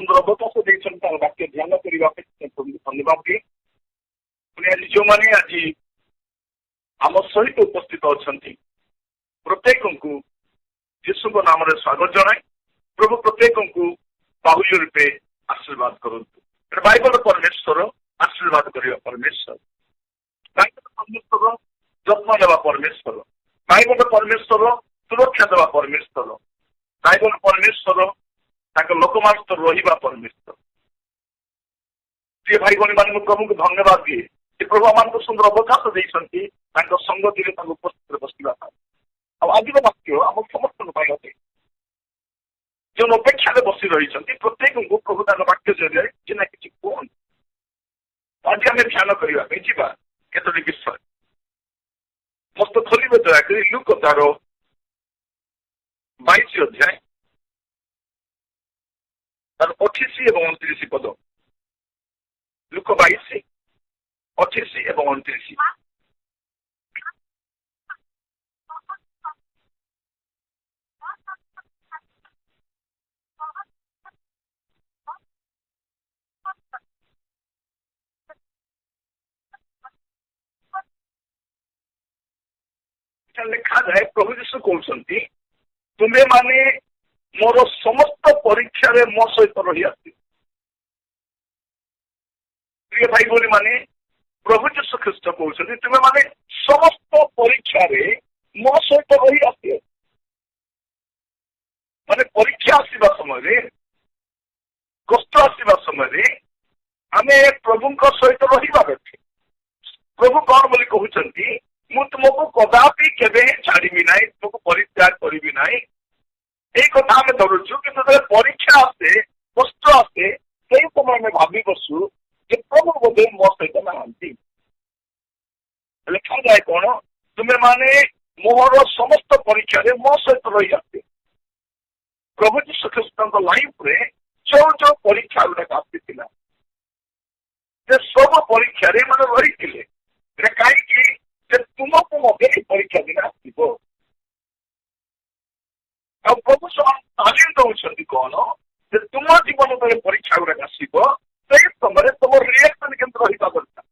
सुंदर अवकाश देते वाक्य ध्यान करने धन्यवाद दिए। आज जो मैंने आज आम सहित उपस्थित अच्छा प्रत्येक को यीशु नाम स्वागत जनाए। प्रभु प्रत्येक को बाहुल्य रूपे आशीर्वाद करूँ। बाइबल परमेश्वर आशीर्वाद करने परमेश्वर, बाइबल परमेश्वर जत्न देवा परमेश्वर, बाइबल परमेश्वर सुरक्षा देवा परमेश्वर, बाइबल परमेश्वर लोक मान रहा परमेश्वर। प्रिय भाई भाई मान प्रभु को धन्यवाद दिए कि प्रभु आम सुंदर अवकाश देती संगति उपस्थित बसवा। आज वाक्य आम समस्त अटे जो अपेक्षा बसी रही प्रत्येक को प्रभु तार वाक्य जरिए कि ना कि कहन। आज आम ध्यान करने जा केतोटी विषय मस्त खोलिए दयाकोरी लुक तार 22 अध्याय तार 28 और 29 पद। लुक 22 28 और 29। लिखा जाए प्रभु यीशु कहते तुम्हें माने मोर समस्त परीक्षा रे मो सहित रही आस। प्रिय भाई बोली माने प्रभु यीशु ख्रीस्ट कहते तुम्हें माने समस्त परीक्षा रे मो सहित रही आस। माने परीक्षा आसवा समय कष्ट आसवा समय आम प्रभु सहित रहा। प्रभु कौन बोली कहते मु तुमको कदापि केवे छाड़ी ना, तुमको परित्याग करी ना। यही कथा आम धरुचु कि परीक्षा आसे कष्ट आसे से समय आम भावी बसु कि प्रभु बोधे मो सहित नहांती। लिखा जाए कौन तुम्हें माने मोहर समस्त परीक्षा रे मो सहित रही आसे। प्रभु यीशु ख्रीस्ट लाइफ रे जो जो परीक्षा गुड़ाक आसी सब परीक्षा रे मैंने रही कहीं तुमको परीक्षा दिन आसो। प्रभु तालीम दौरान कौन तुम जीवन में परीक्षा गुड़ाक आसो समय तुम रिएक्शन केमती रहा दरकार।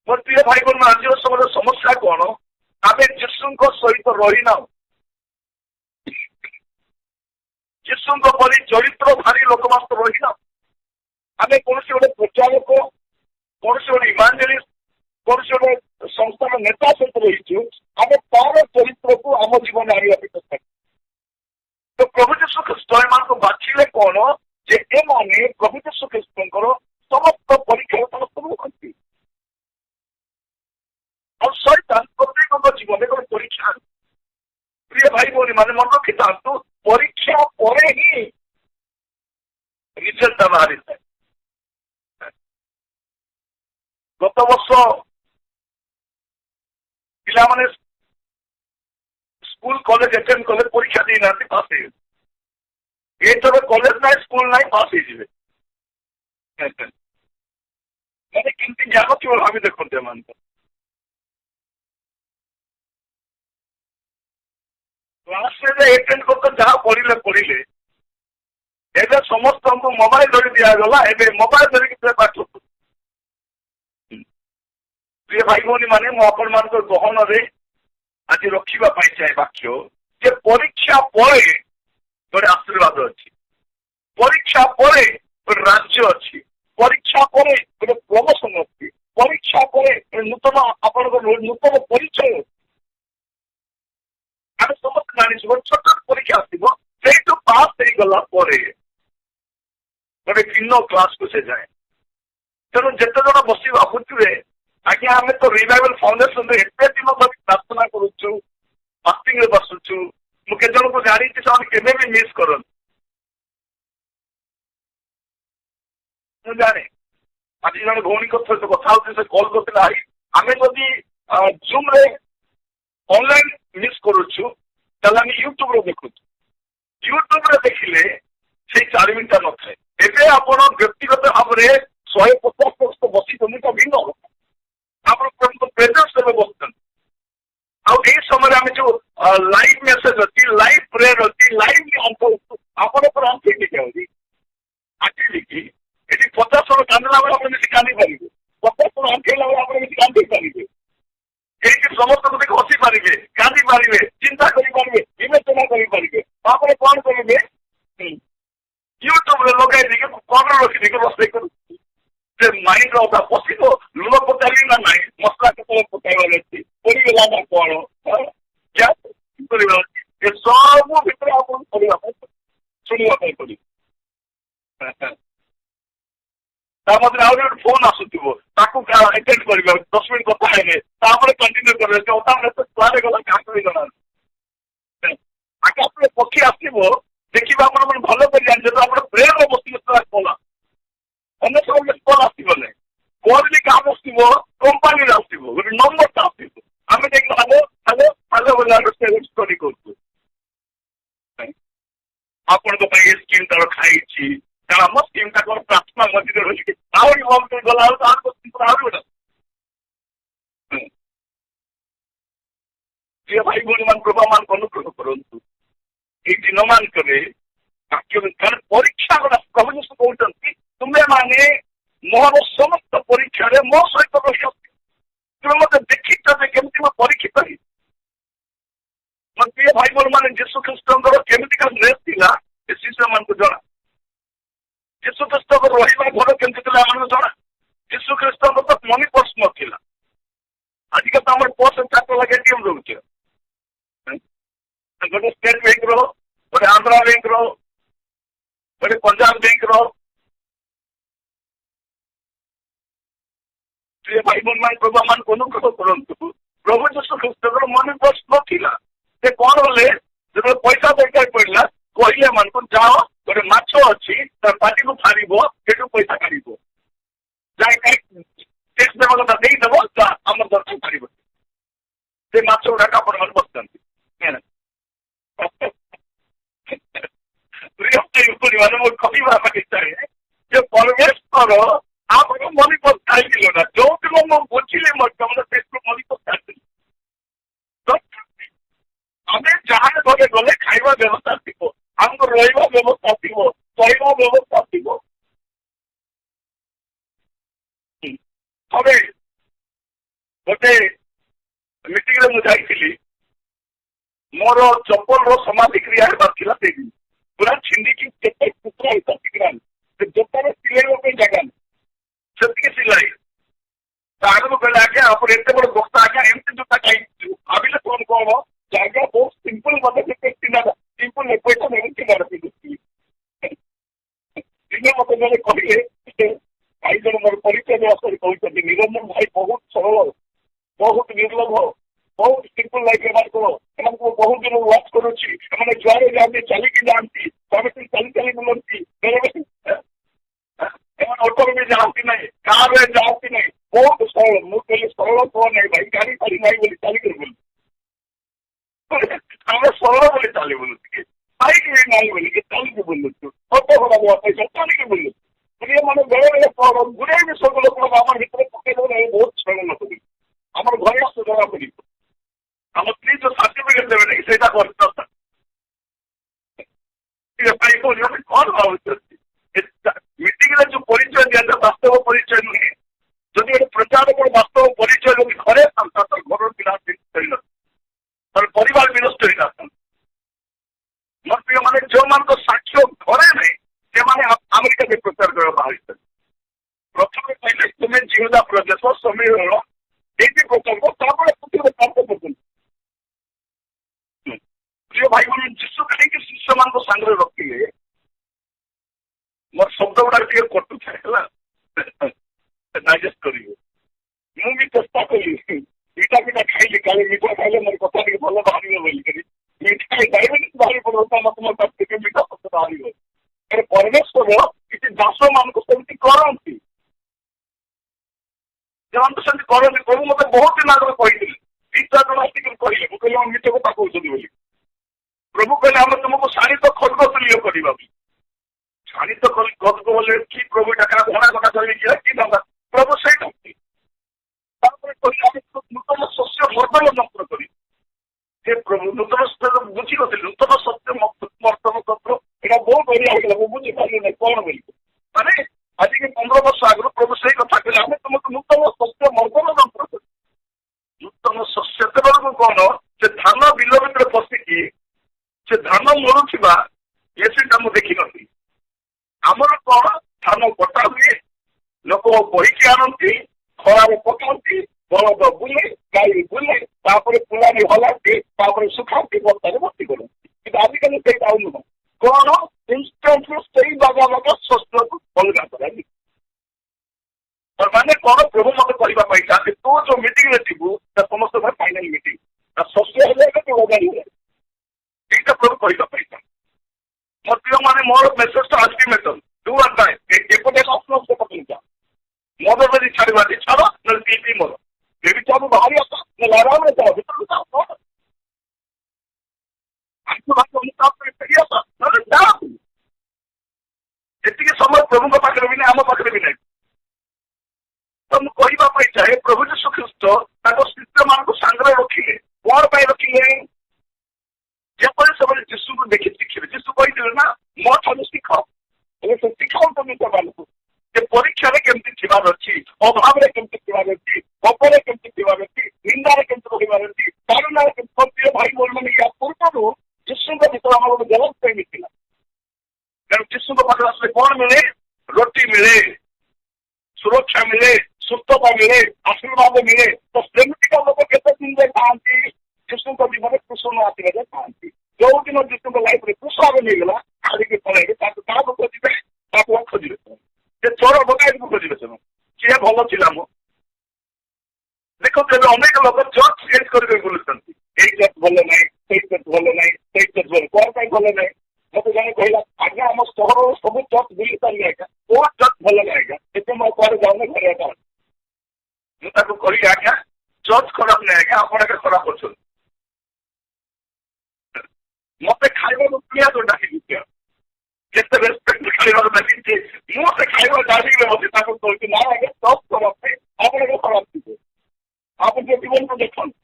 मोर प्रिय भाई बहन आज समय समस्या कौन आम यीशु सहित रहीना। यीशु परी चरित्र भारी लोक मान रहीना। आम कौन गोटे प्रचारक कौन गोटे इमांजेलिस्ट कौन गोटे संस्थान नेता सहित रहीचु आम तार चरित्र को आम जीवन आने चेष्टा। तो प्रभु यीशु ख्रीस्ट को बाछिले कौन जे एमाने प्रभु यीशु ख्रीस्ट समस्त परीक्षा करती और शैतान प्रत्येक जीवन में परीक्षा। प्रिय भाई भौणी मैंने मन रखी था परीक्षा पर ही रिजल्ट बाहरी था। गत वर्ष पिला माने स्कूल कॉलेज अटेंड कले परीक्षा दी ना पास ये थर कॉलेज ना स्कूल ना पास मैंने किमती जान केवल भावी देखते मान क्लास एटेंड कर जहाँ पढ़ले पढ़ले एवं समस्त को मोबाइल धरी दिगला एवं मोबाइल धरिक पाठ। प्रिय भाई भौणी मैंने मुझे मान गहन रे आज रखापी चाहे वाक्य जे परीक्षा पर गोटे आशीर्वाद अच्छी, परीक्षा पर गोटे राज्य अच्छी, परीक्षा पर गोटे प्रमोशन अच्छी, परीक्षा पर नूतन आप नूतन परिचय आम समस्त जानी छोट परीक्षा आसो से पास हो गला गोटे भिन्न क्लास को से जाए। तेणु जिते जन बस भावुए आज्ञा आम तो रिवाइवल फाउंडेशन एत दिन धरी प्रार्थना करुचु फास्टिंग बसुचु मुझे जन को जानी से भी मिस कर जाने। आज जन भौणी सहित कथा से कल करते आम जदि जूम रे ऑनलाइन मिस करुचु आम यूट्यूब रे देखु। यूट्यूब रे देखिले से 4 मिनट न थाए एवं आप व्यक्तिगत भाव में 150 वर्ष बसी तो भिन्न आप प्रेजेंस में बस आई समय आम जो लाइव मेसेज अच्छी लाइव प्रेयर अच्छी लाइव आप ଆସିଲି କି ଏଠି 50 ଜଣ କାନ୍ଦିଲା ବେଳେ ଆପଣ ବେଶୀ କାନ୍ଦି ପାରିବେ, 50 ଜଣ ଆଣ୍ଠେଇଲା ବେଳେ ଆପଣ ବେଶୀ କାନ୍ଦି ପାରିବେ, ଏଇଠି ସମସ୍ତଙ୍କୁ ଦେଖି ହସି ପାରିବେ, କାନ୍ଦି ପାରିବେ, ଚିନ୍ତା କରିପାରିବେ, ବିବେଚନା କରିପାରିବେ। ତାପରେ କଣ କରିବେ, ୟୁଟ୍ୟୁବରେ ଲଗାଇ ଦେଇକି କର୍ଣ୍ଣ ରଖିଦେଇକି ରୋଷେଇ କରୁଛି। ସେ ମାଇଣ୍ଡ ଅଧା ପଶିବ, ଲୁଣ ପଚାରିବି ନା ନାହିଁ, ମସଲା କେତେବେଳେ ପକାଇବାର ଅଛି, ପଡ଼ିଗଲା ନା କଣ, ଗ୍ୟାସ୍ କରିବା ଅଛି, ଏ ସବୁ ଭିତରେ ଆପଣ କରିବା ପାଇଁ ଶୁଣିବା ପାଇଁ ପଡ଼ିବ। ତା ମଧ୍ୟରେ ଆହୁରି ଗୋଟେ ଫୋନ ଆସୁଥିବ, ତାକୁ ଆଟେଣ୍ଡ କରିବା, 10 ମିନିଟ୍ କଥା ହେଲେ ତାପରେ କଣ୍ଟିନ୍ୟୁ କରିବା, ଯେ ଅଧା କୁଆଡେ ଗଲା କାହାକୁ ବି ଜଣା। ଆକାଶରେ ପକ୍ଷୀ ଆସିବ, ଦେଖିବା ଆପଣ ଭଲ କରି ଜାଣିଛନ୍ତି, ଆପଣ ପ୍ରେମ ବସିଲେ କଲା ଅନ୍ୟ ସବୁ କଲ୍ ଆସିବନି, କଲ୍ ବି କାମ ଆସିବ, କମ୍ପାନୀରେ ଆସିବ, ଗୋଟେ ନମ୍ବରଟା ଆସିବ, ଆମେ ଯାଇକି ହ୍ୟାଲୋ ହ୍ୟାଲୋ ହ୍ୟାଲୋ ବୋଲି ଆମେ ଷ୍ଟଡି କରୁଛୁ। ଆପଣଙ୍କ ପାଇଁ ଏ ସ୍କିମ୍ ତାର ଖାଇଛି, କାରଣ ଆମ ସ୍କିମ୍ ଟା କଣ ପ୍ରାର୍ଥନା ମଝିରେ ରହିକି ଆହୁରି ଗଲା ବେଳକୁ ଆହୁରି ଗୋଟେ ପ୍ରିୟ ଭାଇ ଭଉଣୀ ମାନ ପ୍ରଭାମାନ ଅନୁଗ୍ରହ କରନ୍ତୁ। ଏଇ ଦିନ ମାନଙ୍କରେ କାରଣ ପରୀକ୍ଷା ଗୁଡା ପ୍ରଭୁ ଯୀଶୁ କହୁଛନ୍ତି, ତୁମେ ମାନେ ମୋର ସମସ୍ତ ପରୀକ୍ଷାରେ ମୋ ସହିତ ରହିବ, ତୁମେ ମତେ ଦେଖିଛ ଯେ କେମିତି ମୁଁ ପରୀକ୍ଷିତ ହେଇ। ମୋର ପ୍ରିୟ ଭାଇ ଭଉଣୀ ମାନେ ଯୀଶୁ ଖ୍ରୀଷ୍ଟଙ୍କର କେମିତିକା ଡ୍ରେସ୍ ଥିଲା ଏ ଶିଷ୍ୟ ମାନଙ୍କୁ ଜଣା, ଯୀଶୁ ଖ୍ରୀଷ୍ଟଙ୍କ ରହିବା ଘର କେମିତି ଥିଲା ଆମକୁ ଜଣା। ଯୀଶୁ ଖ୍ରୀଷ୍ଟଙ୍କ ତ ମନି ପର୍ସ ନଥିଲା, ଆଜିକା ତ ଆମର ପର୍ସ 4 ଟଙ୍କା ଏଟିଏମ୍ ରହୁଛି, ଗୋଟେ ଷ୍ଟେଟ୍ ବ୍ୟାଙ୍କର, ଗୋଟେ ଆନ୍ଧ୍ରା ବ୍ୟାଙ୍କର, ଗୋଟେ ପଞ୍ଜାବ ବ୍ୟାଙ୍କର। ପ୍ରିୟ ଭାଇ ଭଉଣୀ ମାନେ ପ୍ରଭୁ ମାନଙ୍କୁ ଅନୁଗ୍ରହ କରନ୍ତୁ। ପ୍ରଭୁ ଯୀଶୁ ଖ୍ରୀଷ୍ଟଙ୍କର ମନି ପର୍ସ ନଥିଲା, ସେ କଣ ହେଲେ ଯେତେବେଳେ ପଇସା ଦରକାର ପଡିଲା କହିଲେ ଏମାନଙ୍କୁ, ଯାଅ ଗୋଟେ ମାଛ ଅଛି ତା ପାଟିକୁ ଫାରିବ, ସେଠୁ ପଇସା କାଢିବ, ଯାଇ ଟେକ୍ସ ଦେବା କଥା ଦେଇଦେବ, ଆମର ଦରକାର ପାରିବ। ସେ ମାଛ ଗୁଡାକ ଆପଣ ମାନେ ବସିଛନ୍ତି। ମାନେ ମୁଁ କହିବା ପାଇଁ ଚାହେଁ ଯେ ପରମେଶ୍ୱର ଆମର ମନି ପର୍ସ ଖାଇଥିଲ ନା, ଯୋଉଦିନ ମୁଁ ବୁଝିଲି ମଧ୍ୟ ମନି ପର୍ସ ଖାଇଥିଲି। ଆମେ ଯାହା ଘରେ ଗଲେ ଖାଇବା ବ୍ୟବସ୍ଥା ଥିବ, ଆମର ରହିବା ବ୍ୟବସ୍ଥା ଥିବ, ଶୋଇବା ବ୍ୟବସ୍ଥା ଥିବ। ଥରେ ଗୋଟେ ମିଟିଂରେ ମୁଁ ଯାଇଥିଲି, ମୋର ଚପଲର ସମାଧି କ୍ରିୟା ହେବାର ଥିଲା ସେଇଦିନ, ପୁରା ଛିଣ୍ଡିକି କେତେ ଟୁକରା ହେଇଥିଲା, ସେ ଜୋତାରେ ସିଲେଇବା ପାଇଁ ଜାଗା ନାହିଁ, ସେତିକି ସିଲାଇ। ଆଗକୁ କହିଲେ, ଆଜ୍ଞା ଆପଣ ଏତେ ବଡ ବସ୍ତା, ଆଜ୍ଞା ଏମିତି ଜୋତା ଖାଇଛୁ, ଭାବିଲେ କଣ କଣ ଜାଗା ବହୁତ ସିମ୍ପଲ, ମତେ ସିମ୍ପଲ ପଇସା ନେଇକି ଦିନେ ମତେ ଜଣେ କହିଲେ, ଭାଇ ଜଣେ ମୋର ପରିଚୟ ଦେବା କରି କହୁଛନ୍ତି, ନିରଞ୍ଜନ ଭାଇ ବହୁତ ସରଳ, ବହୁତ ନିର୍ଲୋଭ, ବହୁତ ସିମ୍ପଲ ଲାଇଫ ଏମାନଙ୍କୁ, ଏମାନଙ୍କୁ ବହୁତ ଦିନ ୱାଚ୍ କରୁଛି, ସେମାନେ ଯୁଆଡେ ଯାଆନ୍ତି ଚାଲିକି ଯାଆନ୍ତି, ଚାଲି ଚାଲି ବୁଲନ୍ତି, ଏମାନେ ଅଟୋରେ ବି ଯାଆନ୍ତି ନାହିଁ, କାରରେ ଯାଆନ୍ତି ନାହିଁ, ବହୁତ ସରଳ। ମୁଁ କହିଲି ସରଳ କଣ ନାହିଁ ଭାଇ, ଗାଡି ଫାଡ଼ି ନାହିଁ ବୋଲି ଚାଲିକରି ବୁଲୁ, ଆମେ ସରଳ ବୋଲି ଚାଲି ବୁଲୁ, ଟିକେ ବାଇକ୍ ବି ନାହିଁ ବୋଲିକି ଚାଲିକି ବୁଲୁଛୁ, ଅଟୋ ଭଡ଼ା ଦେବା ପଇସା ଚାଲିକି ବୁଲୁଛୁ। ମାନେ ବେଳେ ବେଳେ ଗୁଡ଼ାଏ ବି ସବୁ ଲୋକ ଆମର ଭିତରେ ପକେଇ ଦେବେ, ବହୁତ ସରଳ ଲୋକ ବି ଆମର ଘରେ ଆସୁ ଜଣା ପଡିବ, ଆମ ସ୍ତ୍ରୀ ଯୋଉ ସାର୍ଟିଫିକେଟ ଦେବେ ନାହିଁ ସେଇଟା କରିଥାନ୍ତା। କଣ ଭାବୁଛନ୍ତି ମିଟିଂରେ ଯୋଉ ପରିଚୟ ଦିଆଯାଏ ବାସ୍ତବ ପରିଚୟ ନୁହେଁ, ଯଦି ଗୋଟେ ପ୍ରଚାରକ ବାସ୍ତବ ପରିଚୟ ଯଦି ଘରେ ଥାନ୍ତା, ତାର ଘରର ପିଲା ହେଇନଥାନ୍ତା, ତାର ପରିବାର ବିନଷ୍ଟ ହେଇନଥାନ୍ତା। ମୋର ପ୍ରିୟ ମାନେ ଯୋଉମାନଙ୍କ ସାକ୍ଷ୍ୟ ଘରେ ନାହିଁ, ସେମାନେ ଆମେରିକାରେ ପ୍ରଚାର କରିବା ବାହାରିଛନ୍ତି। ପ୍ରଥମେ କହିଲେ ତୁମେ ଜିହୁଦା ପ୍ରଦେଶ ସମୀରଣ ଏଇଠି ପ୍ରଚାର କର, ତାପରେ ପୃଥିବୀରେ କାର୍ଯ୍ୟ କରୁଛନ୍ତି। ପ୍ରିୟ ଭାଇ ମାନେ ଯୀଶୁ କାହିଁକି ଶିଷ୍ୟମାନଙ୍କ ସାଙ୍ଗରେ ରଖିଲେ, ମୋର ଶବ୍ଦ ଗୁଡାକ ଟିକେ କଟୁଥାଏ ହେଲା, ଡାଇଜେଷ୍ଟ କରିବେ। ମୁଁ ବି ଚେଷ୍ଟା କଲି, ମିଠା ଖାଇଲି, କାଲି ମିଠା ଖାଇଲେ ମୋର କଥା ଟିକେ ଭଲ ବାହାରିବ ବୋଲିକରି, ମିଠା ଡାଇବେଟିସ୍ ବାହାରି ପଡିବ, ମତ ଟିକେ ମିଠା ଶବ୍ଦ ବାହାରିବ। ପରମେଶ୍ୱର କିଛି ଦାସ ମାନଙ୍କୁ ସେମିତି କରନ୍ତି, ସେମାନେ ତ ସେମିତି କରନ୍ତି। ପ୍ରଭୁ ମତେ ବହୁତ ଦିନ ଆଗରୁ କହିଥିଲେ, 2-4 ଜଣ ଆସିକି କହିଲେ, ମୁଁ କହିଲି ଆମ ମିଛ କଥା କହୁଛନ୍ତି ବୋଲି। ପ୍ରଭୁ କହିଲେ ଆମେ ତୁମକୁ ଶାଣିତ ଖଡ୍ଗ ତୁଲ୍ୟ କରିବା, ଶାଣିତ ଖଡ୍ଗ ବୋଲେ କି ପ୍ରଭୁ ଡାକା ଘୋଡ଼ା କଥା କହିଲେ କି ଦବା, ପ୍ରଭୁ ସେଇଟା ତାପରେ କହିଲେ ଆମେ ନୂତନ ଶସ୍ୟ ମର୍ଦ୍ଦନ ଯନ୍ତ୍ର କରି, ସେ ପ୍ରଭୁ ନୂତନ ବୁଝିନଥିଲି, ନୂତନ ଶସ୍ୟ ମର୍ଦ୍ଦନ ଯନ୍ତ୍ର, ଏଇଟା ବହୁତ ବଢିଆ ହେଇଗଲା, ମୁଁ ବୁଝିପାରିଲି ନାହିଁ କଣ ବୋଲି। 15 ବର୍ଷ ଆଗରୁ ପ୍ରଭୁ ସେଇ କଥା କହିଲେ, ଆମେ ତୁମକୁ ନୂତନ ଶସ୍ୟ ମର୍ଦନ ଯନ୍ତ୍ର କରିବୁ। ନୂତନ ଶସ୍ୟ ସେତେବେଳକୁ କଣ, ସେ ଧାନ ବିଲ ଭିତରେ ପଶିକି ସେ ଧାନ ମରୁଥିବା ଏସିଟା ମୁଁ ଦେଖିନଥିଲି। ଆମର କଣ, ଧାନ କଟା ହୁଏ, ଲୋକ ବହିକି ଆଣନ୍ତି, ଖରାରେ ପକାନ୍ତି, ବଳଦ ବୁଲେ, ଗାଈ ବୁଲେ, ତାପରେ ପୁଲାରେ ହଲାନ୍ତି, ତାପରେ ଶୁଖାନ୍ତି, ବସ୍ତାରେ ଭର୍ତ୍ତି କରନ୍ତି। କିନ୍ତୁ ଆଜିକାଲି ସେଇଟା ଆଉ ନୁହଁ। କଣ, ଇନଷ୍ଟାଣ୍ଟଲି ସେଇ ବାଗା ଶସ୍ୟକୁ ଅଲଗା କରାଯାଏ। ମାନେ କଣ, ପ୍ରଭୁ ମତେ କହିବା ପାଇଁ ଚାହାନ୍ତି, ତୁ ଯୋଉ ମିଟିଂରେ ଥିବୁ ତା ସମସ୍ତଙ୍କର ଫାଇନାଲ ମିଟିଂ, ତା ଶସ୍ୟ ହେଲେ ତୁ ଲଗାଇ ହୁଏ, এইটা প্রভু କହିବା ପାଇଁ ଚାହାନ୍ତି। ମୋ ପ୍ରିୟ ମାନେ, ମୋର ମେସେଜଟା ଅଲ୍ଟିମେଟମ୍, ଡୁ ଅର୍ ଡାଏ। ଏପଟେ ଅପ୍ସନ୍ ସେପଟେ ମଦ ଯଦି ଛାଡ଼ିବା ଛାଡ଼, ନହେଲେ ପିଇ ମଦ, ଯଦି ସବୁ ବାହାରି ଆସ, ନହେଲେ ଆରାମରେ ଯାଅ, ଭିତରକୁ ଯାଅ, କଣ ନହେଲେ ଯାଅ। ଏତିକି ସମୟ ପ୍ରଭୁଙ୍କ ପାଖରେ ବି ନାହିଁ, ଆମ ପାଖରେ ବି ନାହିଁ। ତ ମୁଁ କହିବା ପାଇଁ ଚାହେଁ, ପ୍ରଭୁ ଯୀଶୁ ଖ୍ରୀଷ୍ଟ ତାଙ୍କ ଶିଷ୍ୟମାନଙ୍କୁ ସାଙ୍ଗରେ ରଖିଲେ, କଣ ପାଇଁ ରଖିଲେ? ଯେପରି ସେମାନେ ଯୀଶୁକୁ ଦେଖି ଶିଖିବେ। ଯୀଶୁ କହିଥିଲେ ନା, ମୋ ଠାରୁ ଶିଖ। ହେଲେ ସେ ଶିଖାଉଛନ୍ତି ସେମାନଙ୍କୁ ଯେ ପରୀକ୍ଷାରେ କେମିତି ଥିବାର ଅଛି, ଅଭାବରେ କେମିତି ଥିବାର ଅଛି, ଅପରେ କେମିତି ଥିବାର ଅଛି, ନିନ୍ଦାରେ କେମିତି ରହିବାର ଅଛି, କାରଣରେ କେମିତି। ଭାଇ ଭଉଣୀ, ୟା ପୂର୍ବରୁ ଯୀଶୁଙ୍କ ଭିତରେ ଆମର ଗୋଟେ ଜବାବ ପାଇଁ ଥିଲା। ତେଣୁ ଯୀଶୁଙ୍କ ପାଖରେ ଆସିଲେ କଣ ମିଳେ? ରୋଟି ମିଳେ, ସୁରକ୍ଷା ମିଳେ, ସୁସ୍ଥତା ମିଳେ, ଆଶୀର୍ବାଦ ମିଳେ। ତ ସେମିତିକା ଲୋକ କେତେ ଦିନରେ ଥାଆନ୍ତି? ଯୀଶୁଙ୍କ ଜୀବନରେ କୃଷଣ ଆସିବାରେ ଥାଆନ୍ତି। ଯୋଉ ଦିନ ଯୀଶୁଙ୍କ ଲାଇଫରେ କୃଷଣ ନେଇଗଲା, ଛାଡ଼ିକି ପଳେଇବେ, ତାକୁ କାହାକୁ ଖୋଜିବେ? ତାକୁ ଖୋଜିବେ, ସେ ଚୋର ବଗାଇକୁ ଖୋଜିବେ। ତେଣୁ କିଏ ଭଲ ଥିଲା ମୁଁ ଦେଖନ୍ତୁ, ଏବେ ଅନେକ ଲୋକ ଚର୍ଚ୍ଚ ଚେଞ୍ଜ କରିବେ ବୁଲୁଛନ୍ତି। ଏଇ ଚର୍ଚ୍ଚ ଭଲ ନାହିଁ, ସେଇ ଚର୍ଚ୍ଚ ଭଲ ନାହିଁ, ସେଇ ଚର୍ଚ୍ଚ ଭଲ, କଣ ପାଇଁ ଭଲ ନାହିଁ? ମତେ ଜଣେ କହିଲା, ଆଜ୍ଞା ଆମ ସହରର ସବୁ ଚର୍ଚ୍ଚ ବୁଲି ପାରିଲି ଆଜ୍ଞା, କୋଉ ଚର୍ଚ୍ଚ ଭଲ ନାହିଁ ଆଜ୍ଞା, ଏତେ ମୁଁ କୁଆଡେ ଯାଉନି, ଘରେ ଏକା। ମୁଁ ତାକୁ କହିଲି, ଆଜ୍ଞା ଚର୍ଚ୍ଚ ଖରାପ ନାହିଁ ଆଜ୍ଞା, ଆପଣ ଏକା ଖରାପ ଅଛନ୍ତି। ମତେ ଖାଇବାକୁ ପିଆଜ ଡାକିକି ଦିଅ, କେତେ ରେସ୍ପେକ୍ଟ ଖାଇବାକୁ ଡାକିଛି, ମୁଁ ସେ ଖାଇବା ଡାକିକି ମତେ ତାକୁ କହୁଛି, ନା ଆଜ୍ଞା ଚର୍ଚ୍ଚ ଖରାପ ନାହିଁ, ଆପଣ ଏକା ଖରାପ ଥିବେ। ଆପଣ ଯେ ଜୀବନକୁ ଦେଖନ୍ତୁ,